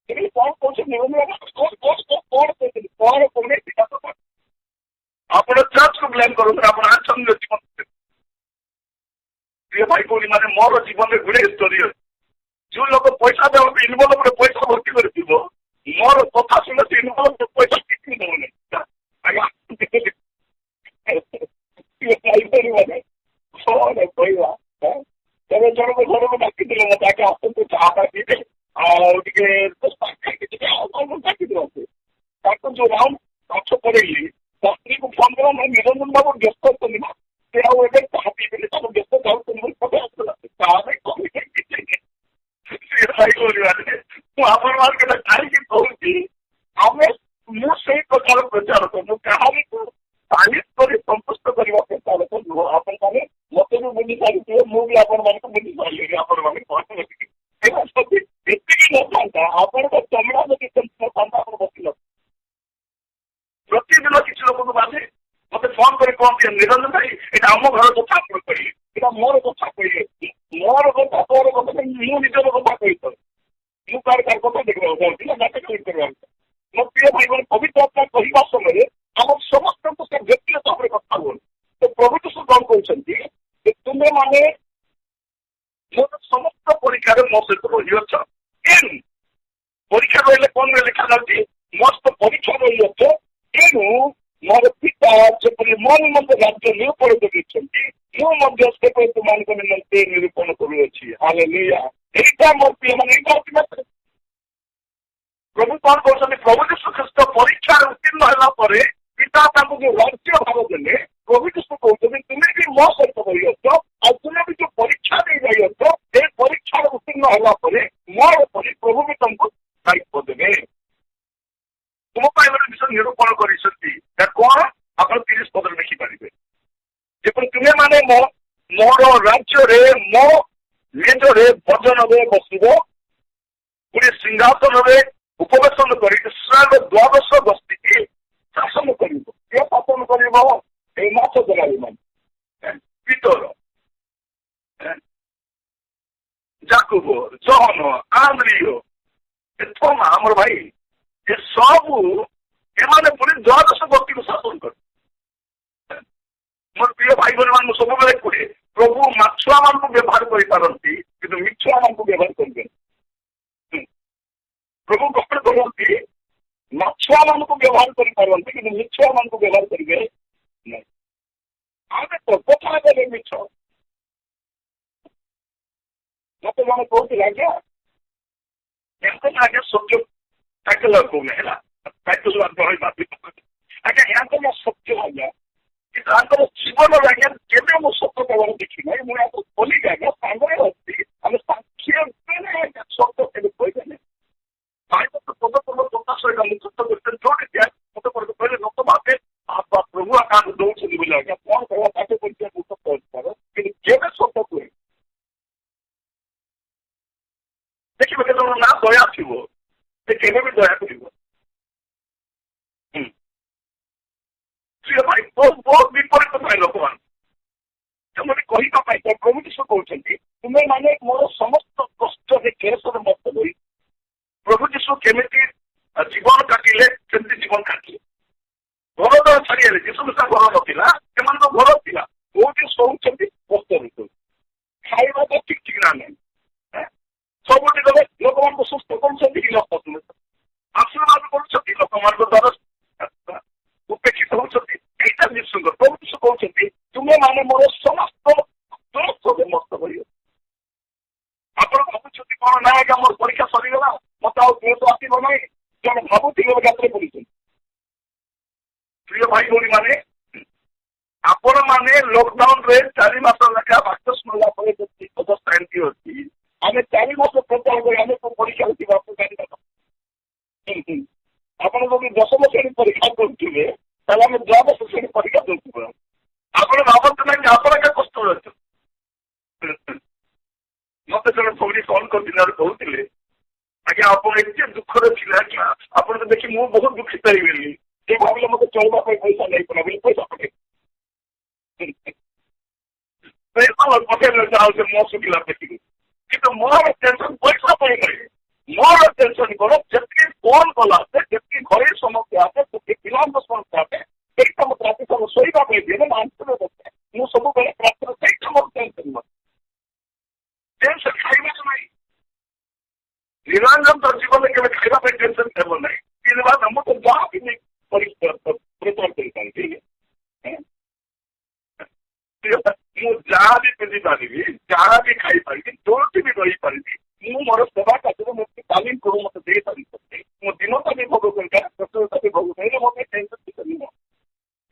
କଣ କହୁଛନ୍ତି, କଣ କହୁଛନ୍ତି, କଣ କହୁଛନ୍ତି, ଆପଣ ଚର୍ଚ୍ଚକୁ ବ୍ଲେମ୍ କରନ୍ତୁ, ଆପଣ ଆସନ୍ତୁ ଜୀବନ। ପ୍ରିୟ ଭାଇ ଭଉଣୀ ମାନେ, ମୋର ଜୀବନରେ ଗୁଡେ ଷ୍ଟୋରି ଅଛି। ଯୋଉ ଲୋକ ପଇସା ଦେବାକୁ ଇନଭଲ୍ଭରେ ପଇସା ଭର୍ତ୍ତି କରିଥିବ, ମୋର କଥା ଶୁଣ, ସେ ଇନଭଲ୍ଭରେ ପଇସା କିଛି ଦେଉନି। ଆଜ୍ଞା କହିବା, କହିବା ତେବେ ଜଣକ ଘରକୁ ଡାକିଥିଲେ, ମତେ ଆଜ୍ଞା ଆସନ୍ତୁ ଚାହା ପା ପିଇବେ, ଆଉ ଟିକେ ଟିକେ ଡାକି ଦିଅନ୍ତୁ। ତାକୁ ଯୋଉ ରାଉଣ୍ଡ ପାଠ ପଢେଇଲି, ତା ସ୍ତ୍ରୀକୁ ଫୋନ କଲା, ମୁଁ ନିରଞ୍ଜନ ବାବୁ ବ୍ୟସ୍ତ ଅଛନ୍ତି ନା, ସେ ଆଉ ଏବେ ଚାହା ପିଇବେନି, ତାକୁ ବ୍ୟସ୍ତ ଯାଉଛନ୍ତି ପଟେ ଆସିଲା। ତାହେଲେ ମୁଁ ଆପଣମାନଙ୍କୁ କାହିଁକି କହୁଛି, ଆମେ ମୁଁ ସେଇ ପ୍ରକାର ପ୍ରଚାରକ, ମୁଁ କାହାରିକୁ ତାରିଫ କରି ସନ୍ତୁଷ୍ଟ କରିବା ପ୍ରଚାରକ ନୁହଁ। ଆପଣମାନେ ମତେ ବି ବୁଝି ସାରିଥିବେ, ମୁଁ ବି ଆପଣମାନଙ୍କୁ ବୁଝି ସାରିଲିଣି। ଆପଣମାନେ ଏତିକି ନଥାନ୍ତା, ଆପଣଙ୍କ ଚମଡ଼ା ଯଦି ସେମିତି ନଥାନ୍ତା, ଆପଣ ବସିଲ। ପ୍ରତିଦିନ କିଛି ଲୋକଙ୍କୁ ବାଧେ, ମତେ ଫୋନ କରି କହନ୍ତି, ନିରଞ୍ଜନ ଭାଇ ଏଇଟା ଆମ ଘର କଥା ଆପଣ କହିଲେ, ଏଇଟା ମୋର କଥା କହିଲେ, ମୋର କଥା ତୋର କଥା, ମୁଁ ନିଜର କଥା କହିପାରୁ, ମୁଁ କାହାର କାହାର କଥା ଦେଖିବାକୁ ଚାହୁଁଛି ନା ନାଟକ କରିବାକୁ। ମୋ ପ୍ରିୟ ଭାଇ ମାନେ, ପବିତ୍ର ଆତ୍ମା କହିବା ସମୟରେ ଆମର ସମସ୍ତଙ୍କୁ ସେ ବ୍ୟକ୍ତିଗତ ଭାବରେ କଥା ହୁଅନ୍ତି। ତ ପ୍ରଭୁ ଯୀଶୁ କଣ କହୁଛନ୍ତି, ଯେ ତୁମେ ମାନେ ମୋର ସମସ୍ତ ପରୀକ୍ଷାରେ ମୋ ସହିତ ରହିଅଛ। ପରୀକ୍ଷା ରହିଲେ କଣ ଲେଖା ଯାଉଛି, ମସ୍ତ ପରୀକ୍ଷା ରହିଅଛ, ତେଣୁ ମୋର ପିତା ଯେପରି ମୋ ନିମନ୍ତେ ରାଜ୍ୟ ନିରୂପଣ କରିଛନ୍ତି, ମୁଁ ମଧ୍ୟ ସେପରି ତୁମାନଙ୍କ ନିମନ୍ତେ ନିରୂପଣ କରୁଅଛି। ହାଲେଲୁୟା। এইটা ମୋ ପ୍ରିୟ ମାନେ, ଏଇଟା ହଉଛି ମାତ୍ର ପ୍ରଭୁ କଣ କରୁଛନ୍ତି, ପ୍ରଭୁ ଯୀଶୁ ଖ୍ରୀଷ୍ଟ ପରୀକ୍ଷାରେ ଉତ୍ତୀର୍ଣ୍ଣ ହେଲା ପରେ ପିତା ତାଙ୍କୁ ଯୋଉ ରାଜ୍ୟ ଭାବ ଦେଲେ, ପ୍ରଭୁ ଯୀଶୁ କହୁଛନ୍ତି ତୁମେ ବି ମୋ ସହିତ ରହିଅଛ, ଆଉ ତୁମେ ବି ଯୋଉ ପରୀକ୍ଷା ଦେଇ ଯାଇଅଛ, ଏ ପରୀକ୍ଷାରେ ଉତ୍ତୀର୍ଣ୍ଣ ହେଲା ପରେ ମୋର ପରି ପ୍ରଭୁ ବି ତମକୁ ଦାୟିତ୍ୱ ଦେବେ। ତୁମ ପାଇଁ ଗୋଟେ ବିଷୟ ନିରୂପଣ କରିଛନ୍ତି, କଣ ଆପଣ 30 ପଦରେ ଦେଖିପାରିବେ। ଯେପରି ତୁମେ ମାନେ ମୋର ରାଜ୍ୟରେ, ମୋ ନିଜରେ ଭଜନରେ ବସିବ, ପୁଣି ସିଂହାସନରେ ଉପବେଶନ କରି ଇସ୍ରାଏଲ 12 ଗୋଷ୍ଠୀକି ଶାସନ କରିବ। କିଏ ଶାସନ କରିବ? এই মাছ ধরাবি মানে পিতর, ଜାକୁବ, ଜହନ, ଆନ୍ଦ୍ରିୟ, ଥୋମା, ଆମର ଭାଇ, ଏ ସବୁ ଏମାନେ ପୁଣି 12 ଗୋଷ୍ଠୀକୁ ଶାସନ କରେ। ମୋର ପ୍ରିୟ ଭାଇ ଭଉଣୀ ମାନେ, ମୁଁ ସବୁବେଳେ କୁହେ, ପ୍ରଭୁ ମଛୁଆ ମାନଙ୍କୁ ବ୍ୟବହାର କରିପାରନ୍ତି କିନ୍ତୁ ମିଛୁଆ ମାନଙ୍କୁ ବ୍ୟବହାର କରିବେନି। ପ୍ରଭୁ କଣ କରନ୍ତି? ମଛୁଆ ମାନଙ୍କୁ ବ୍ୟବହାର କରିପାରନ୍ତି କିନ୍ତୁ ମିଛୁଆ ମାନଙ୍କୁ ବ୍ୟବହାର କରିବେ ନାହିଁ। ଆମେ କଥା ଦେଲେ ମିଛ। ମତେ ଜଣେ କହୁଥିଲେ ଆଜ୍ଞା ଆଜ୍ଞା ସତ୍ୟ ସାଇକେଲ କହୁନି ହେଲା ସାଇକେଲ ରହିବା ଆଜ୍ଞା ୟାଙ୍କ ମୋ ସତ୍ୟ ଆଜ୍ଞା କିନ୍ତୁ ତାଙ୍କର ଜୀବନରେ ଆଜ୍ଞା କେବେ ମୁଁ ସତ୍ୟ ଦେବାର ଦେଖି ନାହିଁ। ମୁଁ ୟାକୁ ବୋଲିକି ଆଜ୍ଞା ସାଙ୍ଗରେ ଅଛି ଆମେ ସାକ୍ଷୀ ଆଜ୍ଞା ସତ୍ୟ କେବେ କହିବେନି। ଭାଇ ମତେ କଥା ସହିତ ମୁଁ ସତ୍ୟ କରୁଛନ୍ତି ଯୋଉଠି ଦିଆ ମତେ କହିଲେ ଲୋକ ଭାବେ ପ୍ରଭୁ କାହାକୁ ଦଉଛନ୍ତି ବୋଲି ଆଜ୍ଞା କଣ କହିବା ତାକୁ ପରୀକ୍ଷା ମୁଁ ସତ୍ୟ କରିପାର କିନ୍ତୁ କେବେ ସତ୍ୟ କୁହେ ଦେଖିବ କେତେବେଳେ ନା ଦୟା ଥିବ ସେ କେବେ ବି ଦୟା କରିବ। ଭାଇ ବହୁତ ବିପରୀତ ଥାଏ ଲୋକମାନେ ସେମାନେ କହିବା ପାଇଁ ପ୍ରଭୁ ଯୀଶୁ କହୁଛନ୍ତି ତୁମେ ମାନେ ମୋର ସମସ୍ତ କଷ୍ଟରେ କେଶରେ ମତ ହୋଇ ପ୍ରଭୁ ଯୀଶୁ କେମିତି ଜୀବନ କାଟିଲେ ସେମିତି ଜୀବନ କାଟିଲେ। ଘର ଦ୍ୱାରା ଛାଡ଼ିଗଲେ ଯୀଶୁ ତା ଘର ନଥିଲା ସେମାନଙ୍କ ଘର ଥିଲା କୋଉଠି ଶୋଉଛନ୍ତି କଷ୍ଟ ଭିତରେ ଖାଇବାଟା ଠିକ ଠିକଣା ନାହିଁ। ସବୁଠି ଗଲେ ଲୋକମାନଙ୍କୁ ସୁସ୍ଥ କରୁଛନ୍ତି କି ଲୋକ ଆଶୀର୍ବାଦ କରୁଛନ୍ତି ଲୋକମାନଙ୍କ ଦ୍ୱାରା ଉପେକ୍ଷିତ ହଉଛନ୍ତି। ଏଇଟା ଯୀଶୁଙ୍କ ପ୍ରଭୁ ଯୀଶୁ କହୁଛନ୍ତି ତୁମେ ମାନେ ମୋର ସମସ୍ତ ମସ୍ତ କରିବ। ଆପଣ ଭାବୁଛନ୍ତି କଣ ନା ଆଜ୍ଞା ମୋର ପରୀକ୍ଷା ସରିଗଲା ମତେ ଆଉ ଦେହ ଆସିବ ନାହିଁ ଜଣେ ଭାବୁଥିବେ ଗାତରେ ପଡିଛନ୍ତି। ପ୍ରିୟ ଭାଇ ଭଉଣୀ ମାନେ ଆପଣ ମାନେ ଲକଡାଉନ ରେ 4 ମାସ ଲେଖା ବାକ୍ୟ ଶୁଣିଲା ପରେ ଯଦି ଅବସ୍ଥା ଏମିତି ଅଛି ଆମେ 4 ମାସ ପ୍ରଚାର କରି ଆମେ ପରୀକ୍ଷା ଯିବା ଆପଣ ଯଦି 10ମ ଶ୍ରେଣୀ ପରୀକ୍ଷା କରୁଥିବେ ତାହେଲେ ଆମେ 12ଶ ଶ୍ରେଣୀ ପରୀକ୍ଷା ଦଉଥିବୁ। ଆପଣ ଭାବନ୍ତୁ ନାହିଁ ଯେ ଆପଣ ଏକା କଷ୍ଟରେ ଅଛନ୍ତି। ମତେ ଜଣେ ଭଉଣୀ ଫୋନ କରିଥିଲେ କହୁଥିଲେ ଆଜ୍ଞା ଆପଣ ଏତେ ଦୁଃଖରେ ଥିଲେ ଆଜ୍ଞା ଆପଣଙ୍କୁ ଦେଖି ମୁଁ ବହୁତ ଦୁଃଖିତ ହେଇଗଲି। ସେ ଭାବିଲେ ମତେ ଚଳିବା ପାଇଁ ପଇସା ନେଇପାରିଲା ବୋଲି ପଇସା ପଠେଇ ପଠେଇଲେ ମୋ ଶୁଖିଲା ଦେଖିକି କିନ୍ତୁ ମୋର ଟେନସନ ପଇସା ପାଇଁ ନାହିଁ। ମୋର ଟେନସନ କଣ ଯେତିକି ଫୋନ କଲା ଯେତିକି ଘରେ ସମସ୍ୟା ଆସେ ସେତିକି ପିଲାଙ୍କ ସମସ୍ୟା ଆସେ ସେଇଟା ମତେ ରାତି ସବୁ ଶୋଇବା ପାଇଁ ଦିଏ ମାଂସରେ ଦେଖେ ମୁଁ ସବୁବେଳେ ପ୍ରାର୍ଥନା ସେଇଟା ମୋର ଟେନସନ ଟେନସନ ଖାଇବାକୁ ନାହିଁ। ନିରଞ୍ଜନ ତ ଜୀବନରେ କେବେ ଖାଇବା ପାଇଁ ଟେନସନ ହେବ ନାହିଁ। ମୁଁ ତ ଯାହା ବି ପ୍ରଚାର କରିପାରିବି ମୁଁ ଯାହା ବି ପିନ୍ଧି ପାରିବି ଯାହା ବି ଖାଇପାରିବି ଯୋଉଠି ବି ରହିପାରିବି ମୁଁ ମୋର ସେବା କାର୍ଯ୍ୟରେ ମୁଁ ତାଲିମ କରୁ ମତେ ଦେଇପାରିବି ମୁଁ ଦିନଟା ବି ଭୋଗ କରିପାରେ ପ୍ରତିଟା ବି ଭୋଗ କରିଲେ ମୋ ପାଇଁ ଟେନସନ ବିଷୟ ନୁହଁ।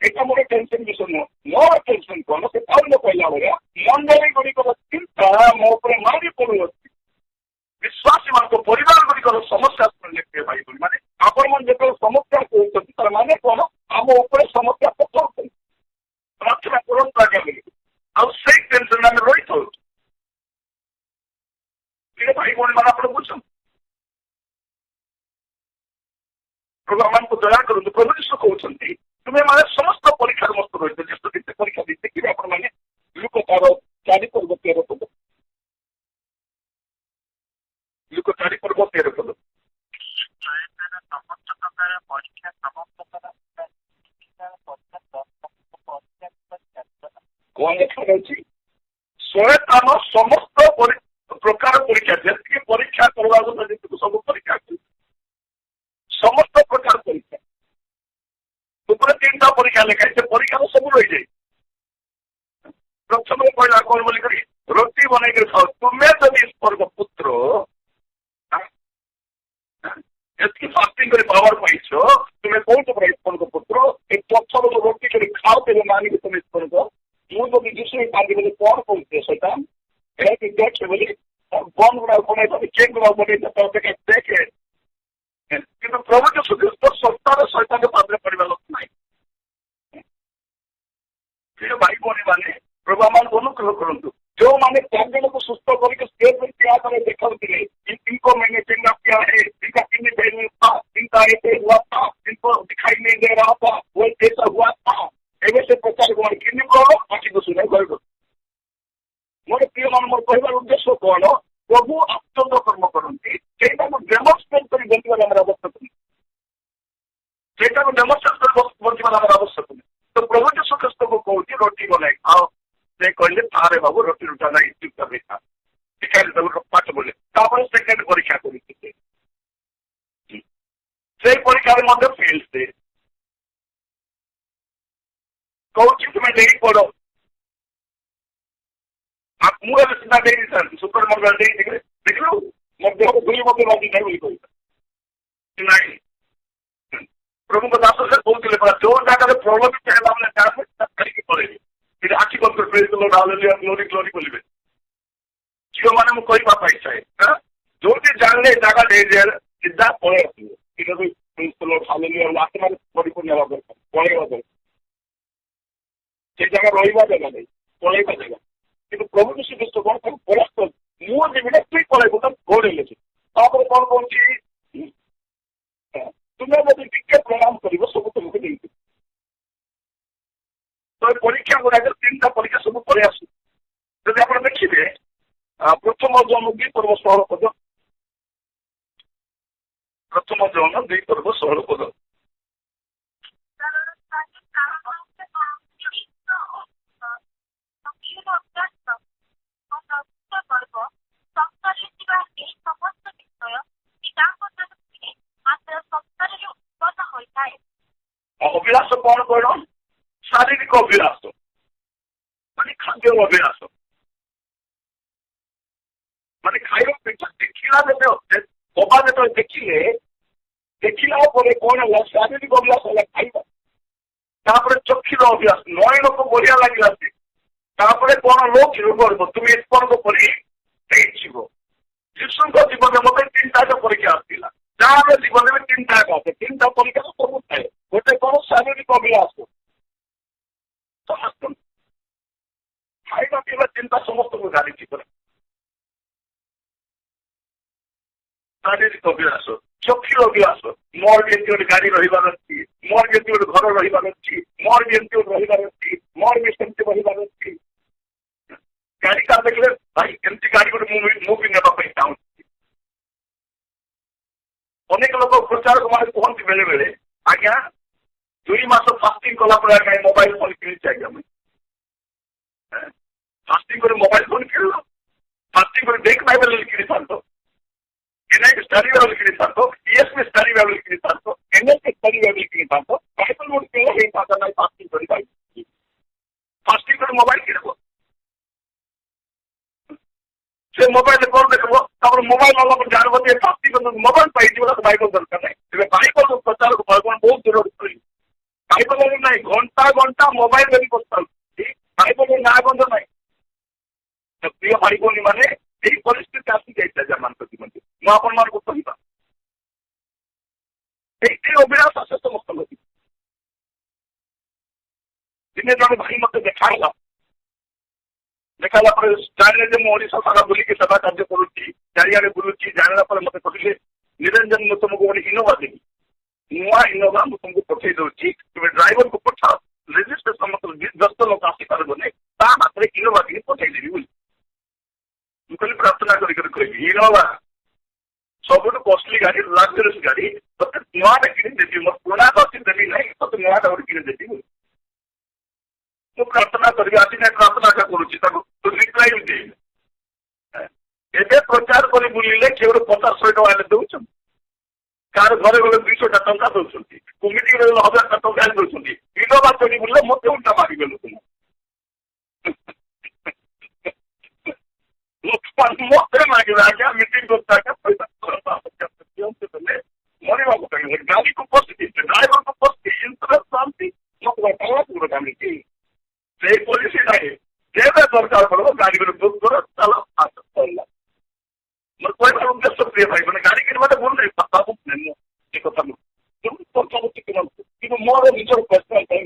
ଏଇଟା ମୋର ଟେନସନ ବିଷୟ ନୁହଁ। ମୋର ଟେନସନ କଣ ସେ ପାଉଲ କହିଲା ଭଳିଆ ମଣ୍ଡଳୀ ଗୁଡ଼ିକର ଚିନ୍ତା ମୋ ଉପରେ ମାରି ପଡୁଅଛି। ବିଶ୍ୱାସୀ ମାନଙ୍କ ପରିବାର ଗୁଡ଼ିକର ସମସ୍ୟା ଶୁଣିଲେ ଭାଇ ମାନେ ଆପଣମାନେ ଯେତେବେଳେ ସମସ୍ୟା କହୁଛନ୍ତି ତାର ମାନେ କଣ ଆମ ଉପରେ ସମସ୍ୟା ପକାଉଛନ୍ତି ପ୍ରାର୍ଥନା କରନ୍ତୁ ଆଜ୍ଞା ବୋଲି ଆଉ ସେଇ ଟେନସନରେ ଆମେ ରହିଥାଉଛୁ। ଭାଇ ଭଉଣୀ ମାନେ ଆପଣ ବୁଝନ୍ତୁ ପ୍ରଭୁ ଆମମାନଙ୍କୁ ଦୟା କରନ୍ତୁ। ପ୍ରଭୁ ଯୀଶୁ କହୁଛନ୍ତି ତୁମେ ମାନେ ସମସ୍ତ ପରୀକ୍ଷାର ମସ୍ତ ରହିଛ। ଯୀଶୁ କେତେ ପରୀକ୍ଷା ଦେଇ ଦେଖିବେ ଆପଣ ମାନେ ଲୁକ ତାର 4 ପର୍ବ 13 ପଦ ଲୁକ 4 ପର୍ବ 13 ପଦ କଣ ଲେଖାଯାଉଛି? ଶୟତାନ ସମସ୍ତ ପ୍ରକାର ପରୀକ୍ଷା ଯେତିକି ପରୀକ୍ଷା କରିବାକୁ ଯେତିକି ସବୁ ପରୀକ୍ଷା ସମସ୍ତ ପ୍ରକାର ପରୀକ୍ଷା ଉପରେ 3ଟା ପରୀକ୍ଷା ଲେଖାଏ ସେ ପରୀକ୍ଷାର ସବୁ ରହିଯାଏ। ପ୍ରଥମରେ କହିଲା କଣ ବୋଲି କରି ରୋଟି ବନେଇକି ଖାଅ ତୁମେ ଯଦି ଈଶ୍ୱରଙ୍କ ପୁତ୍ର ଏତିକି ଫାଷ୍ଟିଂ କରି ପାୱାର ପାଇଛ ତୁମେ କହୁଛ ପରା ଈଶ୍ୱରଙ୍କ ପୁତ୍ର ଏ ପଥର ରୋଟି କରି ଖାଅ ତେବେ ମାନିକି ତୁମେ ଈଶ୍ୱରଙ୍କ ମୁଁ ଯଦି ଯୀଶୁ କାନ୍ଦି ବୋଲି କଣ କହୁଛେ ସେଇଟା ଏହାକୁ ଦେଖେ ବୋଲି ବନ୍ଦ ଗୁଡାକ ବନେଇଥାନ୍ତି କେକ୍ ଗୁଡାକ ବନେଇଥାନ୍ତି ଦେଖେ କିନ୍ତୁ ପ୍ରଭୁ ଯୀଶୁ ଖ୍ରୀଷ୍ଟ ସତ୍ତାର ସୈତାନ ପାଦରେ ପଡିବା ଲୋକ ନାହିଁ। ଭାଇ ଭଉଣୀ ମାନେ ପ୍ରଭୁ ଆମମାନଙ୍କୁ ଅନୁଗ୍ରହ କରନ୍ତୁ। ଯୋଉମାନେ 4 ଜଣଙ୍କୁ ସୁସ୍ଥ କରିକି ଷ୍ଟେଜ ଆଗରେ ଦେଖାଉଥିଲେ इनको मैंने चिन्ह किया है इनका चिन्ह नहीं था इनका ऐसे हुआ था इनको दिखाई नहीं दे रहा था वो ऐसा हुआ था एवं से प्रचार कौन किन्हीं को आखिर को सुने गए मोर प्रिय मान मोर कहबार उद्देश्य कौन प्रभु आश्चर्य कर्म करती ସେଇଟା ଡେମନଷ୍ଟ୍ରେଟ୍ କରି ବଞ୍ଚିବାର ଆମର ଆବଶ୍ୟକ ନାହିଁ। ସେଇଟାକୁ ଡେମନଷ୍ଟ୍ରେଟ୍ କରି ବଞ୍ଚିବାର ଆମର ଆବଶ୍ୟକ ନାହିଁ। ତ ପ୍ରଭୁ ଯୀଶୁ ଖ୍ରୀଷ୍ଟକୁ କହୁଛି ରୋଟି ବନାଇ ଖାଅ से कहले तारे बाबू रोटी रुटा नहीं चुपचाप था शिक्षा पाठ बोले सेकेंड परीक्षा कर परीक्षा फेल से कौन तुम्हें नहीं पढ़ मुझे सीधा दे सुपर मंगल देख लो मो देह को धूली मत लगी नहीं बोली नहीं प्रभु को दास से कहते जो जगह प्रभावित है पड़े आखि बंद कर praise the Lord glory glory बोलिए झील मैंने मुझे कहवाई चाहे जो जानले जगह दे सीधा पलि आसो आत्मा परिपूर्ण हवा दरकार पलैवा दरकार से जगह रहा जगह नहीं पलैवा जगह कि प्रभु यीशु ख्रीष्ट कौन परास्त मुझे जीवन तुई पलैबू तो घोड़े कौन कौन तुम्हें जब टिके प्रणाम कर सब तुमको नहीं तो परीक्षा गुड़ाक तीन टा परीक्षा सब पलि आसू जब आप देखिए प्रथम जन 2 पर्व 16 पद प्रथम जन 2 पर्व 16 पद अभिलाष कौन कौन शारीरिक अभिलाष मान खाद्य अभिलाष मान खाइबा देखला बाबा जो देखिले देखला कौन है शारीरिक अभिलाष है खाइबा चक्षुर अभिलाष नयन को बढ़िया लगे कौन लोक गर्व तुम एपर्क पर जीशु जीवन में मत 3टा परीक्षा आसला जहाँ जीवन में 3टा आसे 3टा परीक्षा सब थाए गोटे कौन शारीरिक अभिलाष समस्त खाइबा पीवा चिंता समस्त को गाड़ी शारीरिक अभिलाष चक्षुर अभिलाष मोर भी एमती गोटे गाड़ी रही अच्छी मोर भी एमती गोटे घर रही अच्छी मोर भी एमती गोटे रही अच्छी मोर भी सेमती रही अच्छी गाड़ी का देखले भाई एमती गाड़ी गोटे मुझे नापी चाहूँ अनेक लोग प्रचार मारे कहते बेले बेले आज्ञा 2 मास फास्टिंग कलापर आज्ञा मोबाइल फोन किणी आज्ञा मुझे फास्टिंग कर मोबाइल फोन किण फास्टिंग कर देख बाइबल किणी था एनआईटी स्टडी बाइबल किणी था ईएसपी स्टडी बाइबल किणी था एनएसपी स्टडी बाइबल किणी था बाइबल गोटे किण होता ना फास्टिंग कर फास्टिंग कर मोबाइल किण से मोबाइल कौन देखो मोबाइल वाला पर जानव फास्टिंग मोबाइल पाई बाइबल दरकार नहीं बाइबल प्रचार भगवान बहुत जरूरी कर बाइबल ना घंटा घंटा मोबाइल धरी बसता बाइबल ना गंध ना प्रिय भाई भौणी मैंने यही परिस्थिति आसी जाता जमान जीवन मुझे आपको कहवा अभिलाष आसे समस्त दिने जन भाई मत देखा देखला जाने मुझा सारा बुलिक सेवा कार्य करुच्ची चारिड़े बुलूची जाना मत कहले निरंजन मुझे तुमको गोटे इनोवा देवी नुआ इनोवा मुझे तुमको पठे दूसरी तुम्हें ड्राइवर को पठा रेजिस्ट्रेशन मतलब 10 लोग आसी पारे हाथ में इनोवा की पठेदेवी बोली मुझे प्रार्थना करी इनोवा सब कॉस्टली गाड़ी लग्जरियस गाड़ी तक नुआटा किदेवी मोर पुराना अच्छी देवी ना तक नुआटा गोटे किदेवी बोली तो प्रार्थना करी आज ना प्रार्थना करुच्ची तो रिप्लाई भी दे प्रचार कर बुलिले किए गोटे 50-100 टका दौरान कार घरे गले 200 टका दौरान कमिटी 1000 टका दौरान इनोवा चढ़ी बुले मत उल्टा मारिगलु तुम मत मांगे आज्ञा मीटिंग करता पैसा मरवा गाड़ी को पस्ती ड्राइवर को पस्ती इंश्योरेंस शांति मत बताओ पूरा गाड़ी से पॉलिसी नहीं जेबे दरकार पड़ो गाड़ी को बुक करो चलो चलना मैं कोई उद्देश्य प्रिय भाई मैंने गाड़ी किन बोल रही बाबू नहीं कथा तुम प्रचार कि मोर निजर पर्सनाल टाइम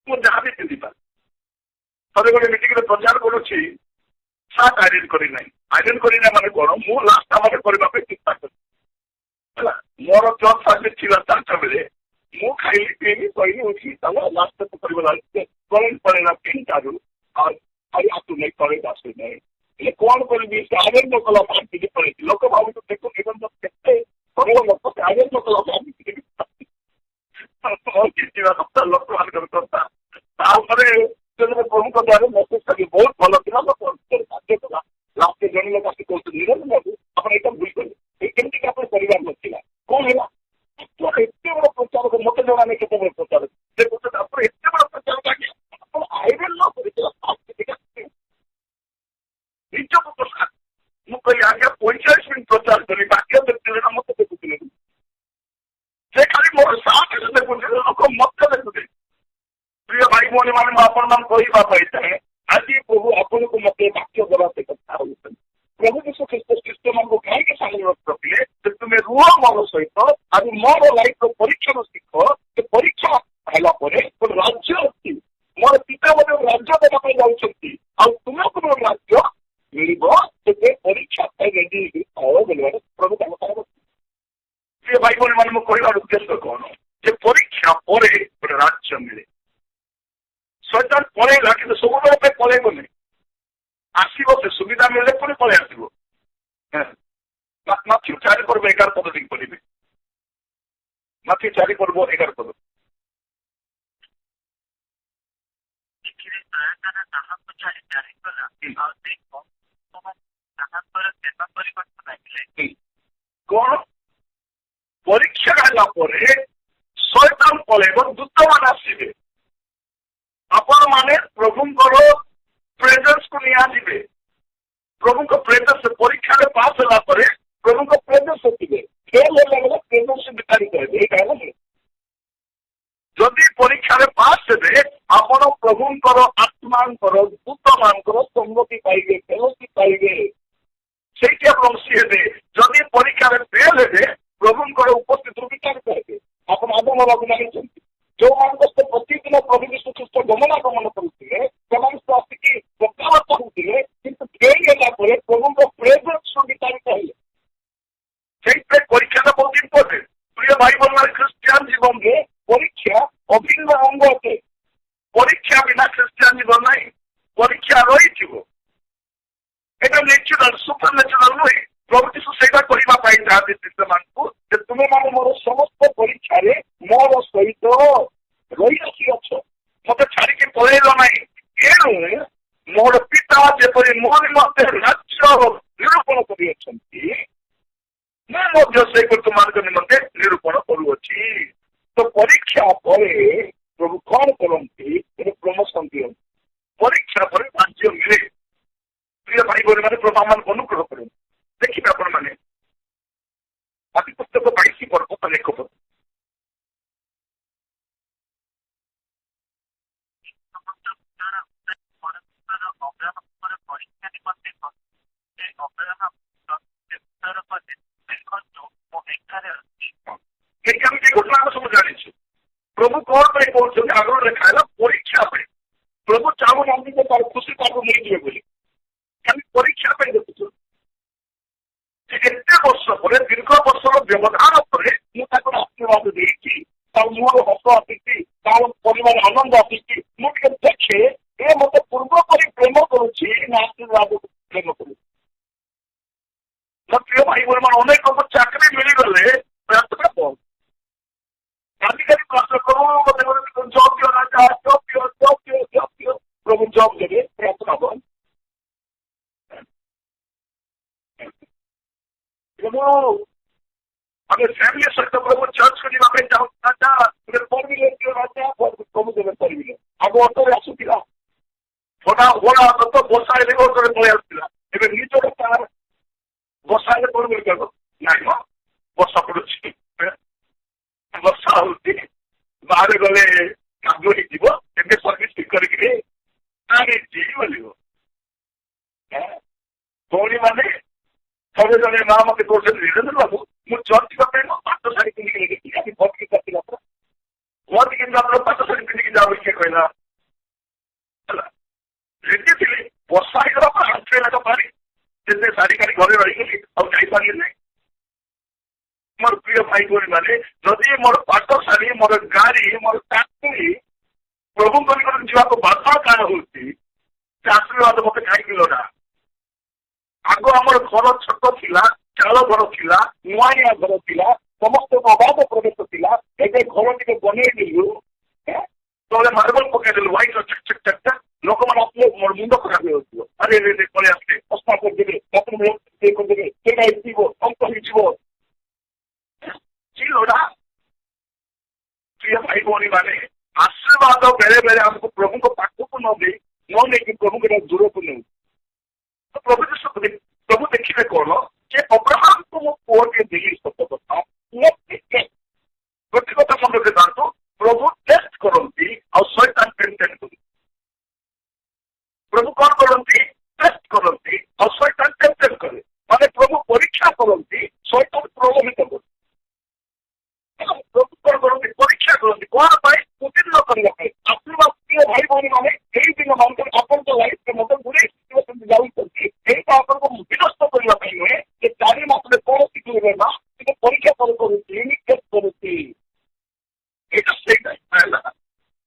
मुझे जहाँ भी चिंती थे गोटे मीटिंग प्रचार करुच्ची सात आइडेंट करना माने कौन मु लास्ट आम करने चिंता कर मोर जब सर्विस थी 4टा बेले मु खाइली पीली कहली उठी चलो लास्ट करेंट पड़ेगा 3टारू और आसू नहीं करेंट आसू नहीं कौन करी आइडेंट न कला पार्टी पड़े लोक भाव तो देखो जीवन के लोक से आइडेंट न कला पार्टी लोक मान करता ସେଦିନ ପ୍ରଭୁଙ୍କ ଦ୍ୱାରା ମେସେଜଟା ବି ବହୁତ ଭଲ ଥିଲା। କାର୍ଯ୍ୟ କଲା। ଲାଷ୍ଟ ଜଣେ ଲୋକ ଆସି କହୁଛନ୍ତି ନିରଞ୍ଜନ ବାବୁ ଆପଣ ଏଇଟା ଭୁଲ କଲେ, ଏଇ କେମିତି ଆପଣ କରିବାର ନଥିଲା, କଣ ହେଲା? ଏତେ ବଡ ପ୍ରଚାରକ ମତେ ଜଣା ନାହିଁ କେତେବେଳେ ପ୍ରଚାର ସେ କହୁଛନ୍ତି ଆପଣ ଏତେ ବଡ ପ୍ରଚାର କାହିଁକି ଆପଣ ଆଇଡଲ ନ କରିଥିଲା ନିଜକୁ ପ୍ରସାଦ। ମୁଁ କହିଲି ଆଜ୍ଞା 45 ମିନିଟ୍ ପ୍ରଚାର କଲି, ବାକ୍ୟ ଦେଖୁଥିଲେ ନା ମତେ ଦେଖୁଥିଲେ? ସେ ଖାଲି ମୋର ସାଥରେ ଦେଖୁଥିଲେ, ଲୋକ ମତେ ଦେଖୁଥିଲେ। ପ୍ରିୟ ଭାଇ ଭଉଣୀ ମାନେ ମୁଁ ଆପଣମାନଙ୍କୁ କହିବା ପାଇଁ ଚାହେଁ, ଆଜି ପ୍ରଭୁ ଆପଣଙ୍କୁ ମତେ ବାକ୍ୟ ଦେବା ସେ କଥା ହଉଛନ୍ତି। ପ୍ରଭୁ ଯୀଶୁ ଖ୍ରୀଷ୍ଟ ଖ୍ରୀଷ୍ଟମାନଙ୍କୁ କାହିଁକି ସାଙ୍ଗରେ ରଖିଲେ ଯେ ତୁମେ ରୁହ ମୋର ସହିତ, ଆଜି ମୋର ଲାଇଫର ପରୀକ୍ଷାରୁ ଶିଖ। ସେ ପରୀକ୍ଷା ହେଲା ପରେ ଗୋଟେ ରାଜ୍ୟ ଅଛି, ମୋର ପିତା ମଧ୍ୟ ରାଜ୍ୟ ଦେବା ପାଇଁ ଯାଉଛନ୍ତି, ଆଉ ତୁମକୁ ମୋର ରାଜ୍ୟ ମିଳିବ। ସେ ପରୀକ୍ଷା ପାଇଁ ରେଡି ବୋଲିବାରେ ପ୍ରଭୁ ତାଙ୍କ ସାଙ୍ଗରେ। ପ୍ରିୟ ଭାଇ ଭଉଣୀ ମାନେ ମୁଁ କହିବାର ଉଦ୍ଦେଶ୍ୟ କଣ ଯେ ପରୀକ୍ଷା ପରେ ଗୋଟେ ରାଜ୍ୟ ମିଳେ। ଶୈତାନ ପଳେଇଲା କିନ୍ତୁ ସବୁବେଳେ ପାଇଁ ପଳେଇବନି, ଆସିବ ସେ ସୁବିଧା ମିଳିଲେ ପୁଣି ପଳେଇ ଆସିବ। ମାଥ୍ୟୁ 4:11 ପଦ ଦେଇକି ପଢିବେ। ମାଥ୍ୟୁ 4:11 ପଦ। କଣ ପରୀକ୍ଷା ହେଲା ପରେ ଶୈତାନ ପଳେଇବ, ଦୂତମାନେ ଆସିବେ। ଆପଣ ମାନେ ପ୍ରଭୁଙ୍କର ପ୍ରେଜେନ୍ସକୁ ନିଆଯିବେ। ପ୍ରଭୁଙ୍କ ପ୍ରେଜେନ୍ସ ପରୀକ୍ଷାରେ ପାସ୍ ହେଲା ପରେ ପ୍ରଭୁଙ୍କ ପ୍ରେଜେନ୍ସ ଥିବେ। ଫେଲ ହେଲା ବେଳେ ପ୍ରେଜେନ୍ସ ବିତାଡିତ ହେବେ। ଏଇଟା ହେଲା ଯଦି ପରୀକ୍ଷାରେ ପାସ୍ ହେବେ ଆପଣ ପ୍ରଭୁଙ୍କର ଆତ୍ମାଙ୍କର ଦୂତମାନଙ୍କର ସମ୍ମତି ପାଇବେ, ଫେଲୋସିପ୍ ପାଇବେ, ସେଇଠି ଆପଣ ବସି ହେବେ। ଯଦି ପରୀକ୍ଷାରେ ଫେଲ ହେବେ ପ୍ରଭୁଙ୍କର ଉପସ୍ଥିତିରୁ ବିତାଡିତ ହେବେ। ଆପଣ ଆଗମ ବାବୁ ଜାଣିଛନ୍ତି ଯୋଉମାନଙ୍କ ସହ ପ୍ରତିଦିନ ପ୍ରଭୁ ଯୀଶୁ ଖ୍ରୀଷ୍ଟ ଗମନାଗମନ କରୁଥିଲେ ସେମାନେ ଆସିକି କଥାବାର୍ତ୍ତା ହଉଥିଲେ, କିନ୍ତୁ ଫେଲ ହେଲା ପରେ ପ୍ରଭୁଙ୍କ ପ୍ରେଜେନ୍ସରୁ ବିତାଡିତ ହେଲେ। ସେଇଥିପାଇଁ ପରୀକ୍ଷାଟା ବହୁତ ଇମ୍ପୋର୍ଟାଣ୍ଟ। ପ୍ରିୟ ଭାଇ ଭଉଣୀ, ଖ୍ରୀଷ୍ଟିଆନ ଜୀବନରେ ପରୀକ୍ଷା ଅଭିନ୍ନ ଅଙ୍ଗ ଅଟେ। ପରୀକ୍ଷା ବିନା ଖ୍ରୀଷ୍ଟିଆନ ଜୀବନ ନାହିଁ। ପରୀକ୍ଷା ରହିଥିବ, এটা ନ୍ୟାଚୁରାଲ, ସୁପର ନ୍ୟାଚୁରାଲ ନୁହେଁ। ପ୍ରଭୁ ଯୀଶୁ ସେଇଟା କରିବା ପାଇଁ ଚାହାନ୍ତି ଶିଷ୍ୟମାନଙ୍କୁ ଯେ ତୁମେମାନେ ମୋର ସମସ୍ତ ପରୀକ୍ଷାରେ ମୋର ସହିତ ରହିଆସିଅଛ, ମତେ ଛାଡିକି ପଳେଇଲ ନାହିଁ। ଏଣୁ ମୋର ପିତା ଯେପରି ମୋ ନିମନ୍ତେ ରାଜ୍ୟ ନିରୂପଣ କରିଅଛନ୍ତି, ମୁଁ ମଧ୍ୟ ସେହିପରି ତୁମମାନଙ୍କ ନିମନ୍ତେ ନିରୂପଣ କରୁଅଛି। ତ ପରୀକ୍ଷା ପରେ ପ୍ରଭୁ କଣ କରନ୍ତି? ପ୍ରମୋସନ ଦିଅନ୍ତି। ପରୀକ୍ଷା ପରେ ରାଜ୍ୟ ମିଳେ। ପ୍ରିୟ ଭାଇ ଭଉଣୀ ମାନେ ପ୍ରଭୁ ଆମମାନଙ୍କୁ ଅନୁଗ୍ରହ କରନ୍ତି। ଦେଖିବେ ଆପଣ ମାନେ ଆଦି ପୁସ୍ତକ 22:1 ଘଟଣା ଆମେ ସବୁ ଜାଣିଛୁ। ପ୍ରଭୁ କଣ ପାଇଁ କହୁଛନ୍ତି? ଆଗରୁ ଲେଖା ହେଲା ପରୀକ୍ଷା ପାଇଁ। ପ୍ରଭୁ ଚାହୁଁନାହାନ୍ତି ଯେ ତାର ଖୁସି ତାକୁ ମିଳିଯିବେ ବୋଲି, ଖାଲି ପରୀକ୍ଷା ପାଇଁ ଦେଖୁଛୁ। ଏତେ ବର୍ଷ ପରେ, ଦୀର୍ଘ ବର୍ଷର ବ୍ୟବଧାନ ପରେ ମୁଁ ତାକୁ ଆଶୀର୍ବାଦ ଦେଇଛି, ତାର ମୁହଁରେ ହସ ଆସିଛି, ତାର ପରିବାର ଆନନ୍ଦ ଆସିଛି। ମୁଁ ଟିକେ ଦେଖେ ଏ ମତେ ପୂର୍ବ କରି ପ୍ରେମ କରୁଛି ନା ଆଶୀର୍ବାଦ ପ୍ରେମ କରୁଛି। ପ୍ରିୟ ଭାଇ ଭଉଣୀ ମାନେ ଅନେକଙ୍କୁ ଚାକିରି ମିଳିଗଲେ ରାସ୍ତାଟା ବନ୍ଦ। ଆଜିକାଲି କଷ୍ଟ କରୁ ଜବ୍ ଦିଅ ନା, ଜବ୍ ଦିଅ। ପ୍ରଭୁ ଜବ୍ ଦେବେ, ପ୍ରାର୍ଥନା ବନ୍ଦ। ଆମେ ଫ୍ୟାମିଲି ସହିତ ପ୍ରଭୁ ଚର୍ଚ୍ଚ କରିବା ପାଇଁ ଚାହୁଁଛୁ। ପ୍ରଭୁ ଦେବେ କରିବିଲେ। ଆଗ ଅଟୋରେ ଆସୁଥିଲା, ବର୍ଷା ହେଲେ ଅଟୋରେ ପଳେଇ ଆସୁଥିଲା। ଏବେ ନିଜର କାର ବର୍ଷା ହେଲେ କଣ କରିପାରିବ? ନାଇଁ ମ ବର୍ଷା ପଡୁଛି, ବର୍ଷା ହଉଛି, ବାହାରେ ଗଲେ କାଦୁଅ ହେଇଯିବ, ଏବେ ସର୍ଭିସ କରିକିରି ଆଣିଛି ବୋଲିବ। ଭଉଣୀ ମାନେ ଥରେ ଜଣେ ମା ମତେ କହୁଛନ୍ତି, ନିରଞ୍ଜନ ବାବୁ ମୁଁ ଚର୍ଚ୍ଚ ଯିବା ପାଇଁ ପାଟ ଶାଢୀ ପିନ୍ଧିକି ନେଇକି ଆଜି ଭର୍ତ୍ତି କରିଥିଲା ପୁରା ଭର୍ତ୍ତି, କିନ୍ତୁ ଆପଣ ପାଟ ଶାଢୀ ପିନ୍ଧିକି ଯାଉ କିଏ କହିଲା ହେଲା। ରେଡି ଥିଲି, ବର୍ଷା ହେଇଗଲା ପରେ ଆଣ୍ଠୁଏ ଲେଖା ପାଣି, ଯେତେ ଶାଢୀ କାଢି ଘରେ ରହିଗଲି, ଆଉ ଯାଇପାରିଲି ନାହିଁ। ମୋର ପ୍ରିୟ ଭାଇ ଭଉଣୀ ମାନେ, ଯଦି ମୋର ପାଟ ଶାଢୀ, ମୋର ଗାଡି, ମୋର ଚାକିରି ପ୍ରଭୁଙ୍କ ନିକଟକୁ ଯିବାକୁ ବାଧା କାରଣ ହଉଛି, ସେ ଆଶୀର୍ବାଦ ମତେ କାହିଁକି ନା। ଆଗ ଆମର ଘର ଛୋଟ ଥିଲା, ଚାଳ ଘର ଥିଲା, ନୂଆଣିଆ ଘର ଥିଲା, ସମସ୍ତଙ୍କ ଅଭାବ ପ୍ରବେଶ ଥିଲା। ଏବେ ଘର ଟିକେ ବନେଇଦେଲୁ, ତଳେ ମାର୍ବଲ ପକେଇଦେଲୁ, ହ୍ୱାଇଟ୍ ଚକ୍ ଚକ୍ ଚକ୍ ଚକ୍, लोक मैंने अपने मुंड खराब हो अरे रे पड़े आसले अस्था करदे करदे अंक हो लोड़ा प्रिय भाई भौणी मैंने आशीर्वाद बेले बेले आमको प्रभु को पाखक न नहीं प्रभु को दूर को नहीं तो प्रभु देखिए कौन जे अब्राहम को मो पुओटे देली सत्य कथा गोटे कथा मन रखि था प्रभु टेस्ट करती और शैतान टेम्पटेड करती प्रभु कौन करती टेस्ट करती और शैतान टेम्पटेड करे माने प्रभु परीक्षा करती शैतान प्रलोभित करे प्रभु कौन करती परीक्षा करती कौन पाए उत्तीर्ण करने आशीर्वाद प्रिय भाई भौणी मैंने यही दिन मानकर अपन लाइफ के मतलब बुरे सिचुएशन जाऊँगी यही आपको विनष्ट करने नुहे कि 4 मास कौन शिखे ना परीक्षा टेस्ट करुच्ची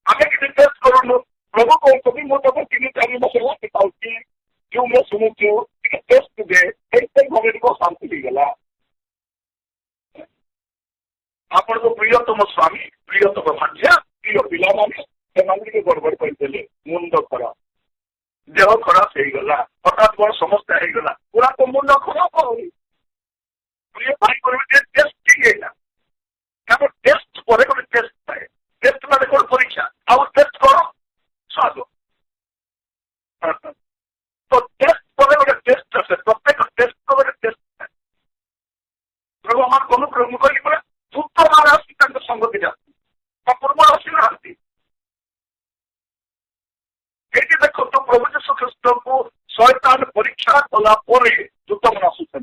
आगे कि टेस्ट करूँ प्रभु कहते मुझे 3-4 मास है शिखाऊँ जो मैं शुणुचु टेस्ट दे भाव को शांति होगला आपण को प्रियतम स्वामी प्रियतम भाज्या प्रिय पिला से गड़बड़ करदे मुंड खराब देह खराब होगला हठात कौन समस्या होगला पूरा तो मुंड खराब हो प्रिय भाई कर टेस्ट है टेस्ट पर गोटे टेस्ट थाए टेस्ट माने कौन परीक्षा आउ टेस्ट करो स्वाद तो टेस्ट पर गोटे टेस्ट आसे प्रत्येक टेस्ट गोटे टेस्ट थाए प्रभु आम कौन प्रभु कहली पड़ा दूत मान आसी संगति जाती पूर्व आसी ना ये देखो तो प्रभु यीशु ख्रीष्ट को शैतान परीक्षा कला दूत मान आसुच्च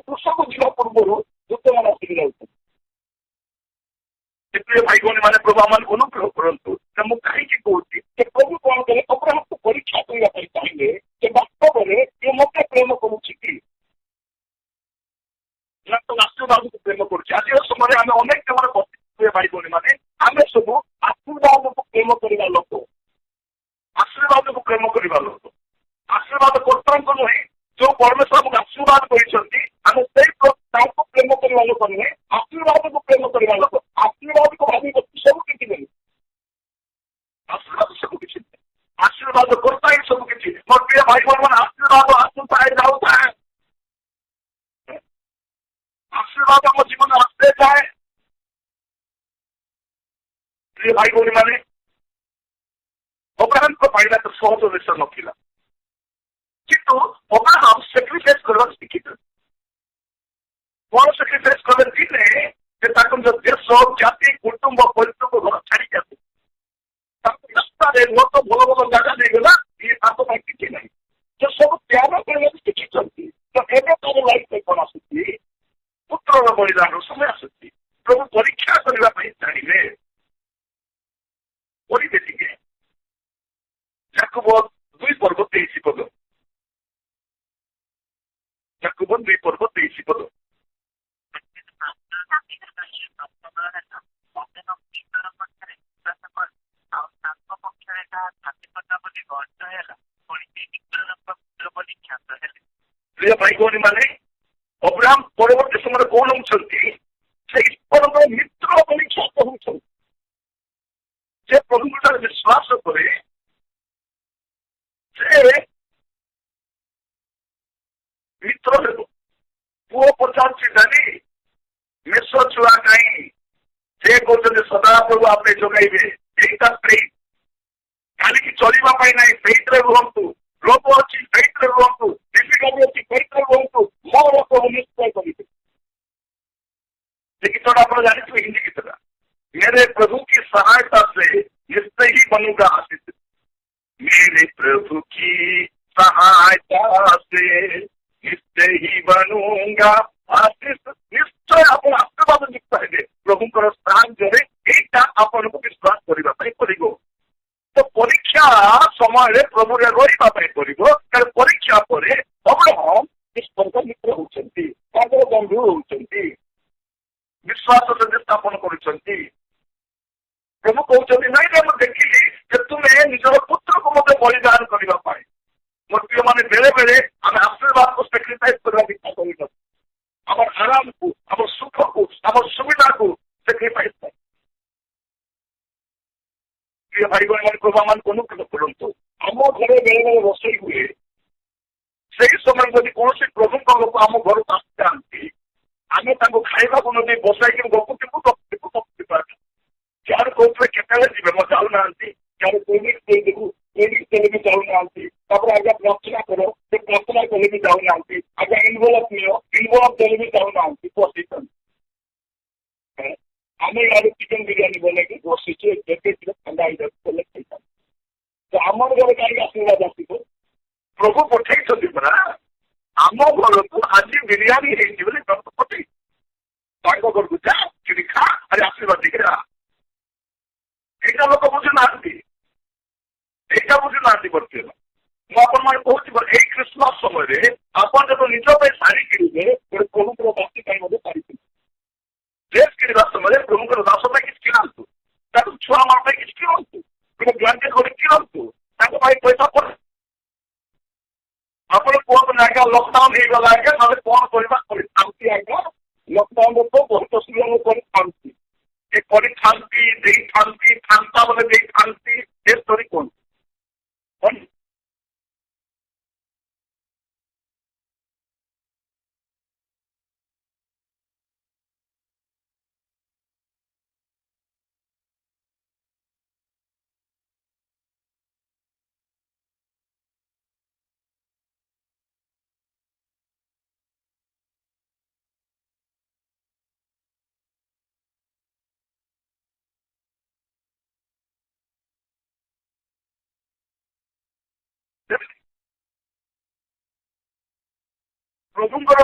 कृषक जीवा पूर्व दूत मान आसिक जाऊँ प्रिय भाई भौणी मैंने प्रभु आम अनुग्रह करूँ कहीं कहूँ प्रभु कौन कले अब्राहम को परीक्षा करने चाहिए कि वास्तव में ये मत प्रेम करुच्ची आशीर्वाद को प्रेम कर समय आम अनेक जगह बस भाई भौणी मैंने आम सब आशीर्वाद को प्रेम करने लोक आशीर्वाद को प्रेम करने लोक आशीर्वाद कर्ता नुहे जो परमेश्वर आमको आशीर्वाद कर प्रेम करने लोक नुहे आशीर्वाद को प्रेम करने लोक आशीर्वाद को भावी सब किसी नहीं आशीर्वाद सब किसी आशीर्वाद करता ही सब किसी मोर प्रिय भाई भौणी मैंने आशीर्वाद आसुता है जाऊता है आशीर्वाद आम जीवन आसते जाए प्रिय भाई भौणी मैंने अब्राहम को पाइला तो सहज विषय नथिला किंतु अब्राहम सैक्रिफाइस करवा शिखित कौन सैक्रिफाइस कले दिने जो देश जाति कुटुंब परिचय घर छाड़ी जाते रास्ता लोक भल भल जगह देगला ये किसी ना जो सब त्याग करने शिखित तो एवं तार लाइफ कौन आसूसी पुत्र बलिदान समय आसूसी प्रभु परीक्षा करने चाहिए देखिए याकूब 2:23 पद याकूब 2:23 पद प्रिय भाई भौणी मैंने अब्राहम परवर्ती समय कौन होती मित्र बोली ख्यात होती प्रभु विश्वास करे मित्र पुओ पचार डाली मेष छुआ कहीं से कहते सदा प्रभु आपने जोगाइबे खाली चलवाई ना सही रुहतु लोभ अच्छी सही रुहतु डिफिकल्टी अच्छी सही रुहतु मोर प्रभु निश्चय करेंगे गीतटा आप जानते हिंदी गीतटा मेरे प्रभु की सहायता से निश्चय ही बनूंगा आशीष मेरे प्रभु की सहायता से निश्चय ही बनूंगा आशीष निश्चय आप आशीर्वाद युक्त है प्रभु साहाଯ୍य आपन को विश्वास करने पड़ो तो परीक्षा समय प्रभु रही परीक्षा पर अब्राहम ईश्वर मित्र होती बंधु होती विश्वास से स्थापन कर प्रभु कहते नहीं मुझे देखिली तुम्हें निजर पुत्र को मत बलिदान करने मोर प्रिय मैंने बेले बेले आम आशीर्वाद को सैक्रिफाइस करने इच्छा कर आराम को आम सुख को आम सुविधा को सैक्रिफाइस प्रिय भाई बहन प्रभु आम अनुग्रह करूँ आम घरे बेले बेले रोषई हुए से समय जब कौन प्रभु लोक आम घर को आसती आम खाइबा नदी बसाई गपुथिबू यार कौन केतले जी मैं जाऊना यार तेल भी जाऊना आज्ञा प्रार्थना करो से प्रार्थना कले भी जाऊना आज्ञा इनवलप नियो इनवलप देले भी जाऊना बस आम यार चिकेन बिरियानी बने बसीचे ठंडा तो आम घर कहीं आशीर्वाद आस प्रभु पठे परा आम घर को आज बिरियानी पठे घर को जा कि खा अरे आशीर्वाद दिखे यहाँ लोक बुझुना यहाँ बुझुना बर्तमान मुझे क्रिसमस समय आपन जब निज शाढ़ी किणवे गोटे प्रभुकर दासी शाढ़ी ड्रेस किणवा समय प्रभुकर दास किसी किणतु छुआ मान किसी किणतु गोटे ब्लांकेट गोटे किणतु पैसा पड़े आप कहते आज्ञा लकडाउन हो गला आज्ञा ना कौन करवा आज्ञा लकडाउन तो बहुत सुलभ था बोले ये स्टोरी कौन प्रभुଙ୍କର